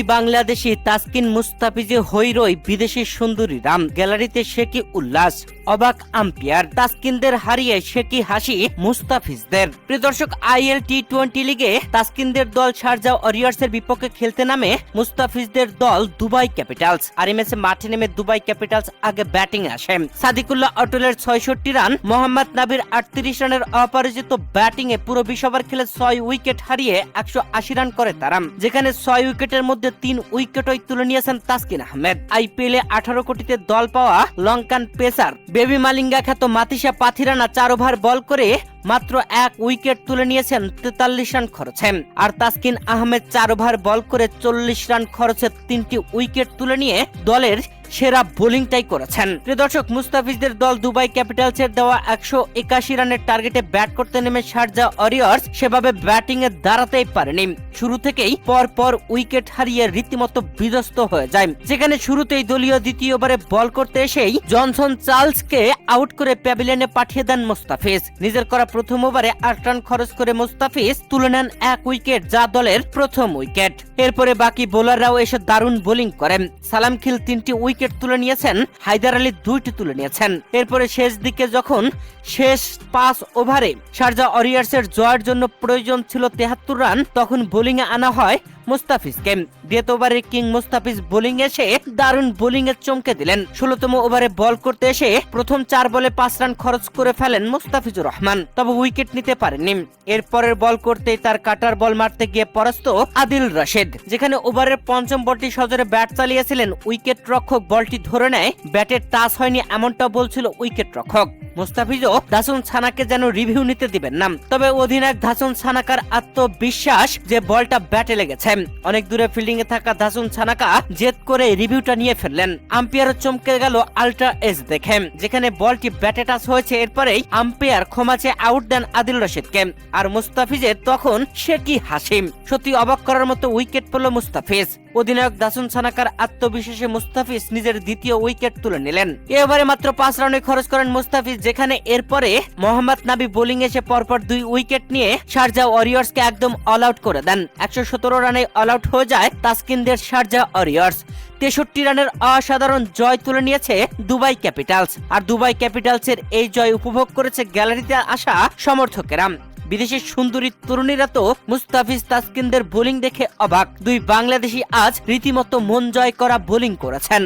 বাংলাদেশি তাসকিন মুস্তাফিজে হৈরই বিদেশি সুন্দরী রাম গ্যালারিতে সে কি উল্লাস, অবাক আম্পায়ার। তাসকিনদের হারিয়ে সে কি হাসি মুস্তাফিজদের। প্রিয় দর্শক, IL T20 লিগে তাসকিনদের দল শারজা ওয়ারিয়র্সের বিপক্ষে খেলতে নামে মুস্তাফিজদের দল দুবাই ক্যাপিটালস। আর এই ম্যাচে মাঠে নেমে দুবাই ক্যাপিটালস আগে ব্যাটিং আসে। সাদিকুল্লাহ অটলের 66 রান, মোহাম্মদ নাবির 38 রানের অপরাজিত ব্যাটিং এ পুরো 20 ওভার খেলে 6 উইকেট হারিয়ে 180 রান করে তারা, যেখানে 6 উইকেটের মধ্যে 3 উইকেটই তুলে নিয়েছেন তাসকিন আহমেদ। IPL এ 18 কোটিতে দল পাওয়া লঙ্কান পেসার বেবি মালিঙ্গা খ্যাত মাতিসা পাথিরানা 4 ওভার বল করে মাত্র 1 উইকেট তুলে নিয়েছেন 43 রান খরচে। আর তাসকিন আহমেদ 4 ওভার বল করে 40 রান খরচে 3টি উইকেট তুলে নিয়ে দলের সেরা বোলিংটাই করেছেন। প্রিয় দর্শক, মুস্তাফিজদের দল দুবাই ক্যাপিটালসের দেওয়া 181 রানের টার্গেটে ব্যাট করতে নেমে শারজা ওয়ারিয়র্স সেভাবে ব্যাটিং এ দাঁড়াতেই পারেনি। শুরু থেকেই পর উইকেট হারিয়ে রীতিমতো বিধ্বস্ত হয়ে যায়, যেখানে শুরুতেই দলীয় দ্বিতীয় ওভারে বল করতে এসেই জনসন চার্লসকে আউট করে প্যাভিলিয়নে পাঠিয়ে দেন মুস্তাফিজ। নিজের করা প্রথম ওভারে 8 রান খরচ করে মুস্তাফিজ তুলে নেন 1 উইকেট, যা দলের প্রথম উইকেট। এরপরে বাকি বোলাররাও এসে দারুণ বোলিং করেন। সালাম খিল 3টি উইকেট তুলে নিয়েছেন, হায়দার আলী 2টি তুলে নিয়েছেন। এরপরে শেষ দিকে যখন শেষ 5 ওভারে শারজা ওয়ারিয়র্সের জয়ের জন্য প্রয়োজন ছিল 73 রান, তখন বোলিং এ আনা হয় মুস্তাফিজকে। দ্বিতীয় ওভারে কিং মুস্তাফিজ বোলিং এসে দারুণ বোলিং এ চমকে দিলেন। 16তম ওভারে বল করতে এসে প্রথম 4 বলে 5 রান খরচ করে ফেলেন মুস্তাফিজুর রহমান, তবে উইকেট নিতে পারেননি। এরপরের বল করতেই তার কাটার বল মারতে গিয়ে পরাস্ত আদিল রশিদ, যেখানে ওভারের 5ম বলটি সজোরে ব্যাট চালিয়েছিলেন উইকেট রক্ষক বলটি ধরে নেয়, ব্যাটের টাচ হয়নি এমনটা বলছিল উইকেট রক্ষক। মুস্তাফিজও দাসুন ছানাকে যেন রিভিউ নিতে দিবেন না, তবে অধিনায়ক দাসুন ছানাকার আত্মবিশ্বাস যে বলটা ব্যাটে লেগেছে। অনেক দূরে ফিল্ডিং এ থাকা দাসুন ছানাকা জেদ করে রিভিউটা নিয়ে ফেললেন। আম্পায়ারও চমকে গেল আল্ট্রা এজ দেখে, যেখানে বলটি ব্যাটে টাচ হয়েছে। এরপরেই আম্পায়ার ক্ষমা চেয়ে আউট দেন আদিল রশিদকে। আর মুস্তাফিজের তখন সে কি হাসি, সত্যি অবাক করার মতো উইকেট পেল মুস্তাফিজ। অধিনায়ক দাসুন ছানাকার আত্মবিশ্বাসে মুস্তাফিজ নিজের দ্বিতীয় উইকেট তুলে নিলেন। এবারে মাত্র 5 রানে খরচ করেন মুস্তাফিজ, যেখানে এরপরে মোহাম্মদ নাবি বোলিং এসে পরপর 2 উইকেট নিয়ে শারজা ওয়ারিয়র্সকে একদম অল আউট করে দেন। 117 রানে অল আউট হয়ে যায় তাসকিনদের শারজা ওয়ারিয়র্স। 63 রানের অসাধারণ জয় তুলে নিয়েছে দুবাই ক্যাপিটালস। আর দুবাই ক্যাপিটালসের এই জয় উপভোগ করেছে গ্যালারিতে আসা সমর্থকেরা। বিদেশের সুন্দরী তরুণীরা তো মুস্তাফিজ তাসকিনদের বোলিং দেখে অবাক। 2 বাংলাদেশি আজ রীতিমতো মন জয় করা বোলিং করেছেন।